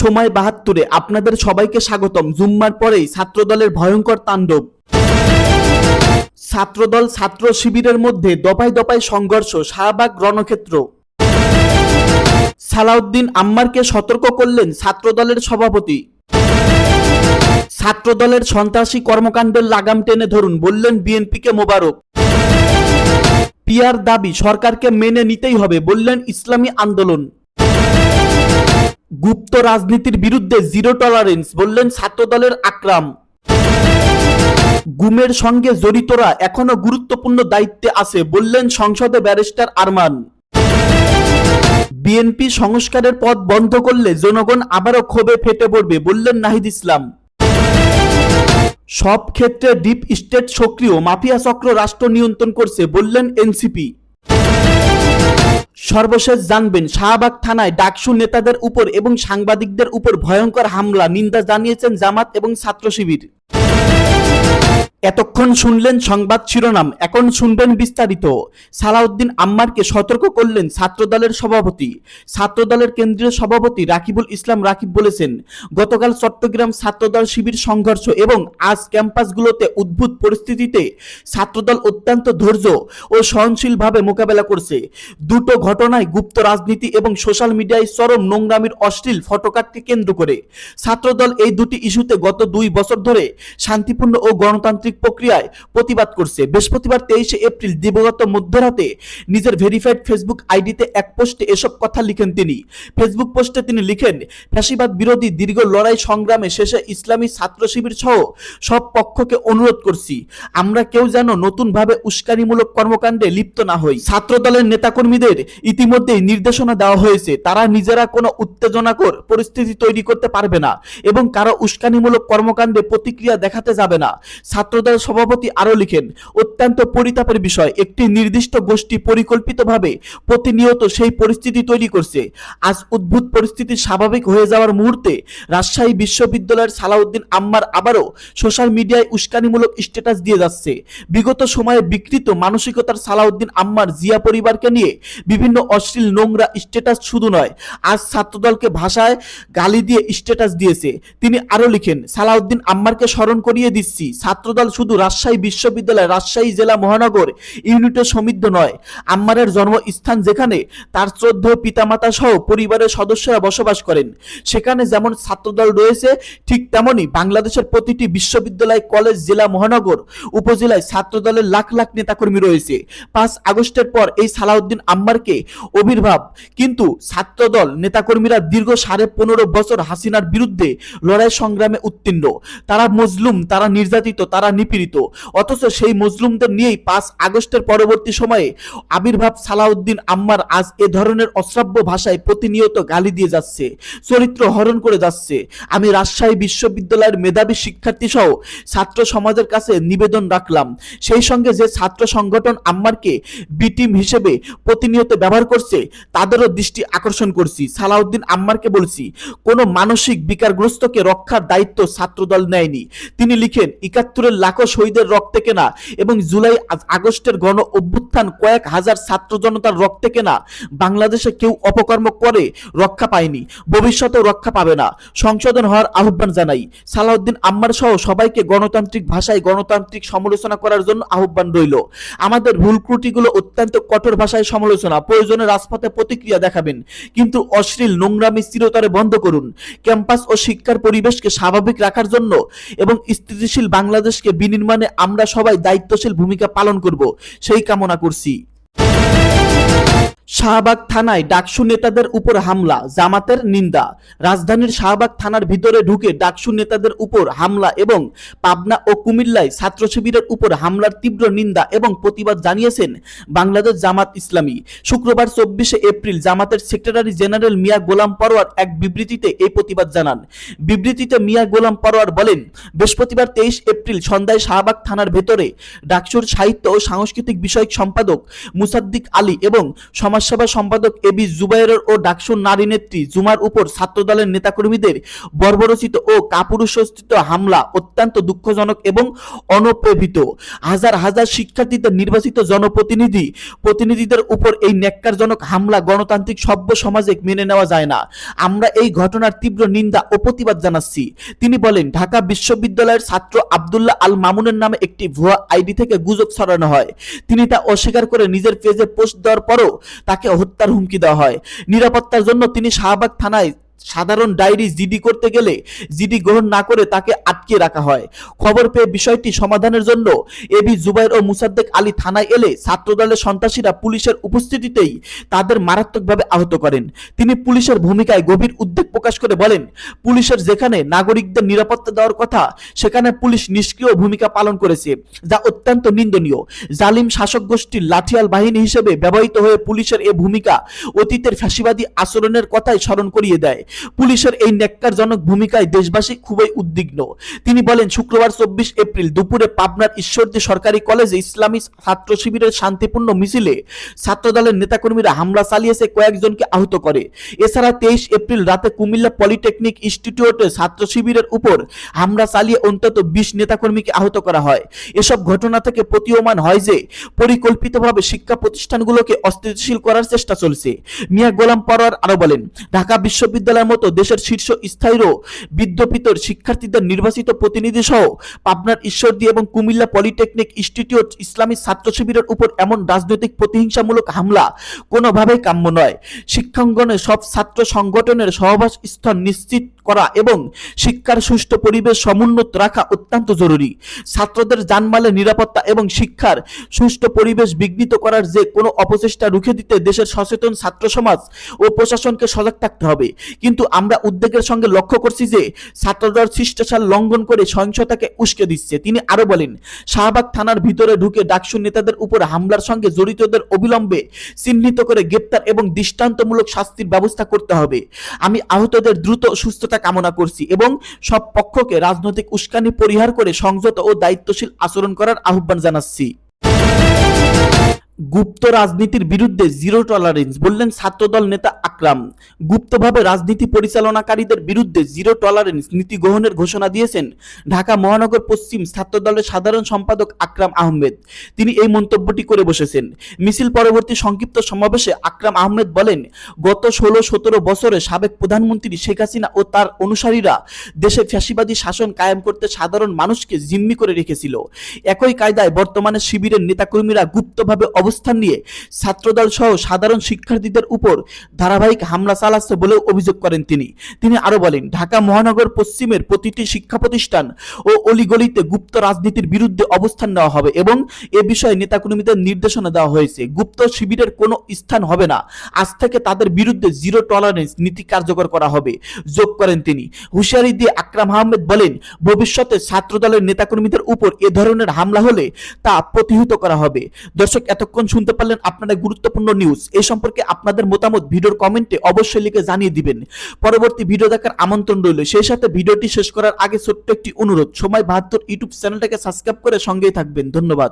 সময় ৭২-এ আপনাদের সবাইকে স্বাগতম। জুম্মার পরেই ছাত্রদলের ভয়ঙ্কর তাণ্ডব। ছাত্রদল ছাত্র শিবিরের মধ্যে দফায় দফায় সংঘর্ষ, শাহবাগ রণক্ষেত্র। সালাউদ্দিন আম্মারকে সতর্ক করলেন ছাত্রদলের সভাপতি। ছাত্রদলের সন্ত্রাসী কর্মকাণ্ডের লাগাম টেনে ধরুন, বললেন বিএনপিকে মোবারক। পিয়ার দাবি সরকারকে মেনে নিতেই হবে, বললেন ইসলামী আন্দোলন। গুপ্ত রাজনীতির বিরুদ্ধে জিরো টলারেন্স, বললেন ছাত্রদলের আকরাম। গুমের সঙ্গে জড়িতরা এখনো গুরুত্বপূর্ণ দায়িত্বে আছে, বললেন সংসদে ব্যারিস্টার আরমান। বিএনপি সংস্কারের পথ বন্ধ করলে জনগণ আবারও ক্ষোভে ফেটে পড়বে, বললেন নাহিদ ইসলাম। সব ক্ষেত্রে ডিপ স্টেট সক্রিয়, মাফিয়া চক্র রাষ্ট্র নিয়ন্ত্রণ করছে, বললেন এনসিপি। সর্বশেষ জানবেন, শাহবাগ থানায় ডাকসু নেতাদের উপর এবং সাংবাদিকদের উপর ভয়ঙ্কর হামলা, নিন্দা জানিয়েছেন জামাত এবং ছাত্র শিবির। এতক্ষণ শুনলেন সংবাদ শিরোনাম, এখন শুনবেন বিস্তারিত। সালাউদ্দিন আম্মারকে সতর্ক করলেন ছাত্রদলের সভাপতি। ছাত্রদলের কেন্দ্রীয় সভাপতি রাকিবুল ইসলাম রাকিব বলেছেন, গতকাল চট্টগ্রাম ছাত্রদল শিবির সংঘর্ষ এবং আজ ক্যাম্পাসগুলোতে উদ্ভূত পরিস্থিতিতে ছাত্রদল অত্যন্ত ধৈর্য ও সহনশীলভাবে মোকাবেলা করছে। দুটো ঘটনায় গুপ্ত রাজনীতি এবং সোশ্যাল মিডিয়ায় চরম নোংরামির অশ্লীল ফটোকাটকে কেন্দ্র করে ছাত্রদল এই দুটি ইস্যুতে গত 2 বছর ধরে শান্তিপূর্ণ ও গণতান্ত্রিক প্রক্রিয়ায় প্রতিবাদ করছে। বৃহস্পতিবার 23 এপ্রিল দিবাগত মধ্যরাতে নিজের ভেরিফাইড ফেসবুক আইডিতে এক পোস্টে এসব কথা লিখেন তিনি। ফেসবুক পোস্টে তিনি লিখেন, ফ্যাসিবাদ বিরোধী দীর্ঘ লড়াই সংগ্রামে শেষে ইসলামী ছাত্র শিবির সহ সব পক্ষকে অনুরোধ করছি, আমরা কেউ যেন নতুনভাবে উস্কানিমূলক কর্মকাণ্ডে লিপ্ত না হই। ছাত্রদলের নেতাকর্মীদের ইতিমধ্যেই নির্দেশনা দেওয়া হয়েছে, তারা নিজেরা কোনো উত্তেজনাকর পরিস্থিতি তৈরি করতে পারবে না এবং কারো উস্কানিমূলক কর্মকাণ্ডে প্রতিক্রিয়া দেখাতে যাবে না। ছাত্রদল সভাপতি আরো লিখেন, অত্যন্ত পরিতাপের বিষয়, একটি নির্দিষ্ট গোষ্ঠী পরিকল্পিতভাবে প্রতিনিয়ত সেই পরিস্থিতি তৈরি করছে। আজ উদ্ভূত পরিস্থিতি স্বাভাবিক হয়ে যাওয়ার মুহূর্তে রাজশাহী বিশ্ববিদ্যালয়ের সালাউদ্দিন আম্মার আবারও সোশ্যাল মিডিয়ায় উস্কানিমূলক স্ট্যাটাস দিয়ে যাচ্ছে। বিগত সময়ে বিকৃত মানসিকতার সালাউদ্দিন আম্মার জিয়া পরিবারকে নিয়ে বিভিন্ন অশ্লীল নোংরা স্ট্যাটাস শুধু নয়, আজ ছাত্রদলকে ভাষায় গালি দিয়ে স্ট্যাটাস দিয়েছে। তিনি আরো লিখেন, সালাউদ্দিন আম্মারকে স্মরণ করিয়ে দিচ্ছি, ছাত্রদল শুধু রাজশাহী বিশ্ববিদ্যালয়, রাজশাহী জেলা মহানগর ইউনিটের সমৃদ্ধ নয়। আম্মারের জন্মস্থান যেখানে তার শ্রদ্ধেয় পিতামাতা সহ পরিবারের সদস্যরা বসবাস করেন, সেখানে যেমন ছাত্রদল রয়েছে, ঠিক তেমনি বাংলাদেশের প্রতিটি বিশ্ববিদ্যালয়, কলেজ, জেলা মহানগর, উপজেলায় ছাত্রদলের লাখ লাখ নেতাকর্মী রয়েছে। 5 আগস্টের পর এই সালাউদ্দিন আম্মারকে আবির্ভাব, কিন্তু ছাত্রদল নেতাকর্মীরা দীর্ঘ 15.5 বছর হাসিনার বিরুদ্ধে লড়াই সংগ্রামে উত্তীর্ণ। তারা মজলুম, তারা নির্যাতিত, তারা নিপীড়িত, অথচ সেই মজলুমদের নিয়েই 5 আগস্টের পরবর্তী সময়ে আবির্ভাব সালাউদ্দিন আম্মার আজ এ ধরনের অশ্রাব্য ভাষায় প্রতিনিয়ত গালি দিয়ে যাচ্ছে, চরিত্র হরণ করে যাচ্ছে। আমি রাজশাহী বিশ্ববিদ্যালয়ের মেধাবী শিক্ষার্থী সহ ছাত্র সমাজের কাছে নিবেদন রাখলাম, সেই সঙ্গে যে ছাত্র সংগঠন আম্মারকে বি টিম হিসেবে প্রতিনিয়ত ব্যবহার করছে তাদেরও দৃষ্টি আকর্ষণ করছি। সালাউদ্দিন আম্মারকে বলছি, কোনো মানসিক বিকারগ্রস্তকে রক্ষার দায়িত্ব ছাত্রদল নেয়নি। তিনি লিখেন, 71-এর লাখো শহীদের রক্তে কেনা এবং জুলাই আগস্টের গণ অভ্যুত্থান কয়েক হাজার ছাত্র জনতার রক্তে কেনা বাংলাদেশে কেউ অপকর্ম করে রক্ষা পায়নি, ভবিষ্যতেও রক্ষা পাবে না। সংশোধন হওয়ার আহ্বান জানাই। সালাউদ্দিন আম্মার সহ সবাইকে গণতান্ত্রিক ভাষায় গণতান্ত্রিক সমালোচনা করার জন্য আহ্বান রইল। আমাদের ভুল ত্রুটিগুলো অত্যন্ত কঠোর ভাষায় সমালোচনা, প্রয়োজনে রাজপথে প্রতিক্রিয়া দেখাবেন, কিন্তু অশ্লীল নোংরামি চিরতরে বন্ধ করুন। ক্যাম্পাস ও শিক্ষার পরিবেশকে স্বাভাবিক রাখার জন্য এবং স্থিতিশীল বাংলাদেশকে বিনির্মাণে আমরা সবাই দায়িত্বশীল ভূমিকা পালন করব, সেই কামনা করছি। শাহবাগ থানায় ডাকসু নেতাদের উপর হামলা, জামাতের নিন্দা। রাজধানীর শাহবাগ থানার ভিতরে ঢুকে ডাকসু নেতাদের উপর হামলা এবং পাবনা ও কুমিল্লায় ছাত্র শিবিরের উপর হামলার তীব্র নিন্দা এবং প্রতিবাদ জানিয়েছেন বাংলাদেশ জামাত ইসলামী। শুক্রবার 24 এপ্রিল জামাতের সেক্রেটারি জেনারেল মিয়া গোলাম পরোয়ার এক বিবৃতিতে এই প্রতিবাদ জানান। বিবৃতিতে মিয়া গোলাম পরোয়ার বলেন, বৃহস্পতিবার 23 এপ্রিল সন্ধ্যায় শাহবাগ থানার ভেতরে ডাকসুর সাহিত্য ও সাংস্কৃতিক বিষয়ক সম্পাদক মুসাদ্দিক আলী এবং সমাজ সমাজসেবা সম্পাদক এবি জুবায়ের ও ডাকসুর নারী নেত্রী জুমার উপর ছাত্রদলের নেতাকর্মীদের বর্বরচিত ও কাপুরুষোচিত হামলা অত্যন্ত দুঃখজনক এবং অনপ্রেরিত। হাজার হাজার শিক্ষার্থীদের নির্বাচিত প্রতিনিধিদের উপর এই ন্যাক্কারজনক হামলা গণতান্ত্রিক সভ্য সমাজে মেনে নেওয়া যায় না। আমরা এই ঘটনার তীব্র নিন্দা ও প্রতিবাদ জানাচ্ছি। তিনি বলেন, ঢাকা বিশ্ববিদ্যালয়ের ছাত্র আব্দুল্লাহ আল মামুনের নামে একটি ভুয়া আইডি থেকে গুজব ছড়ানো হয়। তিনি তা অস্বীকার করে নিজের পেজে পোস্ট দেওয়ার পরও তাকে হত্যার হুমকি দেওয়া হয়। নিরাপত্তার জন্য তিনি শাহবাগ থানায় সাধারণ ডায়েরি জিডি করতে গেলে জিডি গ্রহণ না করে তাকে আটকে রাখা হয়। খবর পেয়ে বিষয়টি সমাধানের জন্য এবি জুবায়ের ও মুসাদ্দেক আলী থানায় এলে ছাত্রদলের সন্ত্রাসীরা পুলিশের উপস্থিতিতেই তাদের মারাত্মকভাবে আহত করেন। তিনি পুলিশের ভূমিকায় গভীর উদ্বেগ প্রকাশ করে বলেন, পুলিশের যেখানে নাগরিকদের নিরাপত্তা দেওয়ার কথা সেখানে পুলিশ নিষ্ক্রিয় ভূমিকা পালন করেছে, যা অত্যন্ত নিন্দনীয়। জালিম শাসক গোষ্ঠীর লাঠিয়াল বাহিনী হিসেবে ব্যবহৃত হয়ে পুলিশের এ ভূমিকা অতীতের ফ্যাসিবাদী আচরণের কথাই স্মরণ করিয়ে দেয়। পুলিশের এই ন্যাক্কারজনক ভূমিকায় দেশবাসী খুবই উদ্বিগ্ন। তিনি বলেন, শুক্রবার 24 এপ্রিল দুপুরে পাবনার ঈশ্বরদী সরকারি কলেজে ইসলামী ছাত্র শিবিরের শান্তিপূর্ণ মিছিলে ছাত্রদলের নেতাকর্মীরা হামলা চালিয়েছে, কয়েকজনকে আহত করে। এছাড়া 23 এপ্রিল রাতে কুমিল্লা পলিটেকনিক ইনস্টিটিউটে ছাত্র শিবিরের উপর হামলা চালিয়ে অন্তত 20 নেতাকর্মীকে আহত করা হয়। এসব ঘটনা থেকে প্রতীয়মান হয় যে পরিকল্পিতভাবে শিক্ষা প্রতিষ্ঠানগুলোকে অস্থিতিশীল করার চেষ্টা চলছে। মিয়া গোলাম পরোয়ার আরো বলেন, ঢাকা বিশ্ববিদ্যালয়ের মতো দেশের শীর্ষ স্থায়ী বিদ্যাপীঠের শিক্ষার্থীদের নির্বাচিত প্রতিনিধি সহ পাবনার ঈশ্বরদী এবং কুমিল্লা পলিটেকনিক ইনস্টিটিউট ইসলামী ছাত্র শিবিরের উপর এমন রাজনৈতিক প্রতিহিংসামূলক হামলা কোনোভাবেই কাম্য নয়। শিক্ষাঙ্গনে সব ছাত্র সংগঠনের সহবাস স্থল নিশ্চিত করা এবং শিক্ষার সুষ্ঠু পরিবেশ সমুন্নত রাখা অত্যন্ত জরুরি। ছাত্রদের জানমালের নিরাপত্তা এবং শিক্ষার সুষ্ঠু পরিবেশ বিঘ্নিত করার যে কোনো অপচেষ্টা রুখে দিতে দেশের সচেতন ছাত্র সমাজ ও প্রশাসনকে সজাগ থাকতে হবে। কিন্তু আমরা উদ্বেগের সঙ্গে লক্ষ্য করছি যে ছাত্রদল শিষ্টাচার লঙ্ঘন করে সহিংসতাকে উস্কে দিচ্ছে। তিনি আরো বলেন, শাহবাগ থানার ভিতরে ঢুকে ডাকসু নেতাদের উপর হামলার সঙ্গে জড়িতদের অবিলম্বে চিহ্নিত করে গ্রেপ্তার এবং দৃষ্টান্তমূলক শাস্তির ব্যবস্থা করতে হবে। আমি আহতদের দ্রুত সুস্থতা কামনা করছি এবং সব পক্ষকে রাজনৈতিক উস্কানি পরিহার করে সংযত ও দায়িত্বশীল আচরণ করার আহ্বান জানাচ্ছি। গুপ্ত রাজনীতির বিরুদ্ধে জিরো টলারেন্স বললেন ছাত্রদল নেতা আকরাম। গুপ্তভাবে রাজনীতি পরিচালনাকারীদের বিরুদ্ধে জিরো টলারেন্স নীতি গ্রহণের ঘোষণা দিয়েছেন ঢাকা মহানগর পশ্চিম ছাত্রদলের সাধারণ সম্পাদক আকরাম আহমেদ। তিনি এই মন্তব্যটি করে বসেছেন। মিছিল পরবর্তী সংক্ষিপ্ত সমাবেশে আকরাম আহমেদ বলেন, গত 16-17 বছরে সাবেক প্রধানমন্ত্রী শেখ হাসিনা ও তার অনুসারীরা দেশে ফ্যাসিবাদী শাসন কায়েম করতে সাধারণ মানুষকে জিম্মি করে রেখেছিল। একই কায়দায় বর্তমানে শিবিরের নেতাকর্মীরা গুপ্তভাবে অবস্থান নিয়ে ছাত্রদল সহ সাধারণ শিক্ষার্থীদের উপর ধারাবাহিক হামলা চালাচ্ছে বলেও অভিযোগ করেন তিনি আরো বলেন, ঢাকা মহানগর পশ্চিমের প্রতিটি শিক্ষা প্রতিষ্ঠান ও অলিগলিতে গুপ্ত রাজনীতির বিরুদ্ধে অবস্থান নেওয়া হবে এবং এ বিষয়ে নেতাকর্মীদের নির্দেশনা দেওয়া হয়েছে। গুপ্ত শিবিরের কোনো স্থান হবে না। আজ থেকে তাদের বিরুদ্ধে জিরো টলারেন্স নীতি কার্যকর করা হবে যোগ করেন তিনি। হুঁশিয়ারি দিয়ে আকরাম আহমেদ বলেন, ভবিষ্যতে ছাত্রদলের নেতাকর্মীদের উপর এ ধরনের হামলা হলে তা প্রতিহত করা হবে। দর্শক, এতক্ষণ শুনতে পারলেন আপনারা গুরুত্বপূর্ণ নিউজ। এই সম্পর্কে আপনাদের মতামত ভিডিওর কমেন্টে অবশ্যই লিখে জানিয়ে দিবেন। পরবর্তী ভিডিও দেখার আমন্ত্রণ রইল। সেই সাথে ভিডিওটি শেষ করার আগে ছোট্ট একটি অনুরোধ, সময় 72 ইউটিউব চ্যানেলটাকে সাবস্ক্রাইব করে সঙ্গেই থাকবেন। ধন্যবাদ।